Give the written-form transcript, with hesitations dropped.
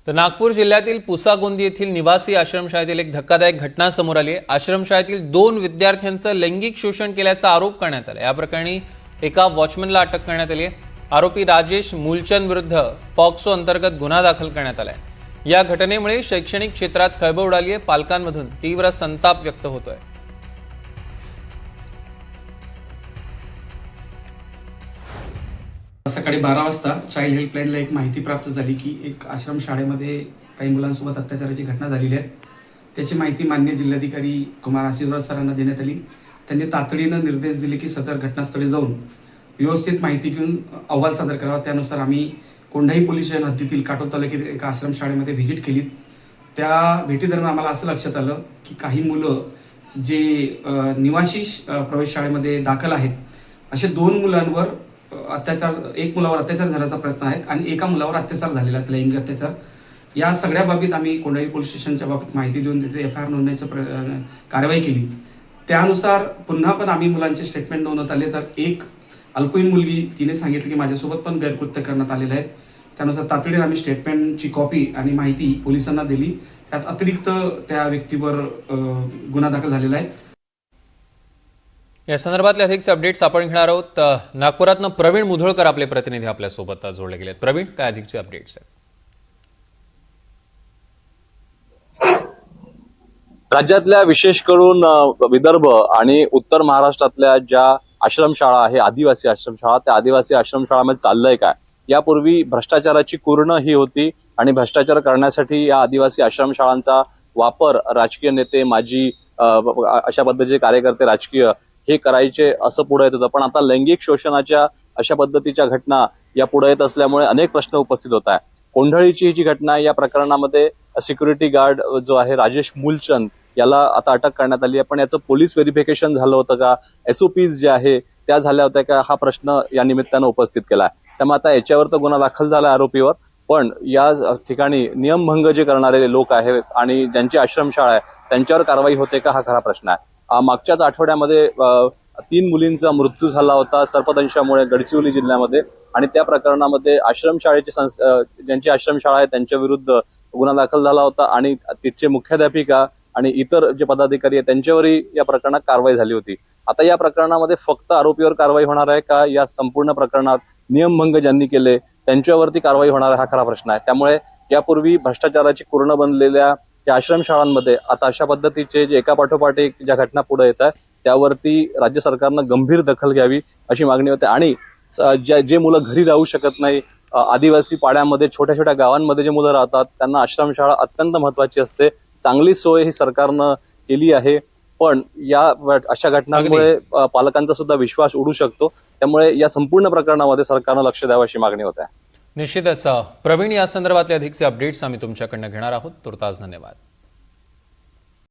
तर नागपूर जिल्ह्यातील पुसागोंदी येथील निवासी आश्रमशाळेतील एक धक्कादायक घटना समोर आली आहे। आश्रमशाळेतील 2 विद्यार्थ्यांचं लैंगिक शोषण केल्याचा आरोप करण्यात आला। या प्रकरणी एका वॉचमनला अटक करण्यात आली आहे। आरोपी राजेश मूलचंद विरुद्ध पॉक्सो अंतर्गत गुन्हा दाखल करण्यात आला आहे। या घटनेमुळे शैक्षणिक क्षेत्रात खळबळ उडाली आहे। पालकांमधून तीव्र संताप व्यक्त होतोय। सकाळी 12 वाजता चाइल्ड हेल्पलाईनला एक माहिती प्राप्त झाली की एक आश्रम शाळेमध्ये काही मुलांसोबत अत्याचाराची घटना झालेली आहे। त्याची माहिती माननीय जिल्हाधिकारी कुमार आशीर्वाद सरांना देण्यात आली। त्यांनी तातडीने निर्देश दिले की सदर घटनास्थळी जाऊन व्यवस्थित माहिती घेऊन अहवाल सादर करावा। त्यानुसार आम्ही कोंढाई पोलीस स्टेशन हद्दीतील काटोल तालुक्यातील एका आश्रम शाळेमध्ये व्हिजिट केली। त्या भेटीदरम्यान आम्हाला असं लक्षात आलं की काही मुलं जे निवासी प्रवेशशाळेमध्ये दाखल आहेत असे 2 मुलांवर एक मुलावर अत्याचार झाल्याचा प्रयत्न आहे आणि एका मुलावर अत्याचार झालेला आहे, लैंगिक अत्याचार। या सगळ्या बाबतीत आम्ही कोंढाई पोलीस स्टेशनच्या बाबतीत माहिती देऊन तिथे एफआयआर नोंदण्याची कारवाई केली। त्यानुसार पुन्हा पण आम्ही मुलांचे स्टेटमेंट नोंदवत आले। तर एक अल्पवयीन मुलगी तिने सांगितले की माझ्यासोबत पण गैरकृत्य करण्यात आलेलं आहे। त्यानुसार तातडीने आम्ही स्टेटमेंटची कॉपी आणि माहिती पोलिसांना दिली। त्यात अतिरिक्त त्या व्यक्तीवर गुन्हा दाखल झालेला आहे। या संदर्भातले अधिकचे अपडेट्स आपण घेणार आहोत। नागपुरातनं प्रवीण मुधोळकर आपले प्रतिनिधी आपल्या सोबत जोडले गेले आहेत। प्रवीण, काय अधिकचे अपडेट्स आहेत? राज्यातल्या विशेष करून विदर्भ आणि उत्तर महाराष्ट्रातल्या ज्या आश्रमशाळा आहे, आदिवासी आश्रमशाळा, त्या आदिवासी आश्रमशाळांमध्ये चाललंय काय? यापूर्वी भ्रष्टाचाराची कुरणं ही होती आणि भ्रष्टाचार करण्यासाठी या आदिवासी आश्रमशाळांचा वापर राजकीय नेते, माजी अशा पद्धतीचे कार्यकर्ते राजकीय हे करायचे असं पुढे येत होतं। पण आता लैंगिक शोषणाच्या अशा पद्धतीच्या घटना या पुढे येत असल्यामुळे अनेक प्रश्न उपस्थित होत आहे। कोंढळीची जी घटना आहे, या प्रकरणामध्ये सिक्युरिटी गार्ड जो आहे राजेश मूलचंद याला आता अटक करण्यात आली आहे। पण याचं पोलीस व्हेरिफिकेशन झालं होतं का, एसओपीज जे आहे त्या झाल्या होत्या का, हा प्रश्न या निमित्तानं उपस्थित केला आहे। त्यामुळे आता याच्यावर तर गुन्हा दाखल झाला आरोपीवर, पण या ठिकाणी नियमभंग जे करणारे लोक आहेत आणि ज्यांची आश्रमशाळा आहे त्यांच्यावर कारवाई होते का, हा खरा प्रश्न आहे। मागच्याच आठवड्यामध्ये 3 मुलींचा मृत्यू झाला होता सर्पदंशामुळे गडचिरोली जिल्ह्यामध्ये, आणि त्या प्रकरणामध्ये आश्रमशाळेचे ज्यांची आश्रमशाळा आहे त्यांच्या विरुद्ध गुन्हा दाखल झाला होता आणि तिथचे मुख्याध्यापिका आणि इतर जे पदाधिकारी आहेत त्यांच्यावरही या प्रकरणात कारवाई झाली होती। आता या प्रकरणामध्ये फक्त आरोपीवर कारवाई होणार आहे का, या संपूर्ण प्रकरणात नियमभंग ज्यांनी केले त्यांच्यावरती कारवाई होणार आहे, हा खरा प्रश्न आहे। त्यामुळे यापूर्वी भ्रष्टाचाराची कुरणं बनलेल्या या आश्रमशाळांमध्ये आता अशा पद्धतीचे जे एकापाठोपाठ एक ज्या घटना पुढे येत आहेत त्यावरती राज्य सरकारनं गंभीर दखल घ्यावी अशी मागणी होते। आणि जे मुलं घरी राहू शकत नाही, आदिवासी पाड्यामध्ये छोट्या छोट्या गावांमध्ये जे मुलं राहतात त्यांना आश्रमशाळा अत्यंत महत्वाची असते। चांगली सोय ही सरकारनं केली आहे, पण या अशा घटनांमुळे पालकांचा सुद्धा विश्वास उडू शकतो। त्यामुळे या संपूर्ण प्रकरणामध्ये सरकारनं लक्ष द्यावं अशी मागणी होत आहे। निश्चितच प्रवीण, या संदर्भातले अधिकचे अपडेट्स आम्ही तुमच्याकडनं घेणार आहोत। तुर्तास धन्यवाद।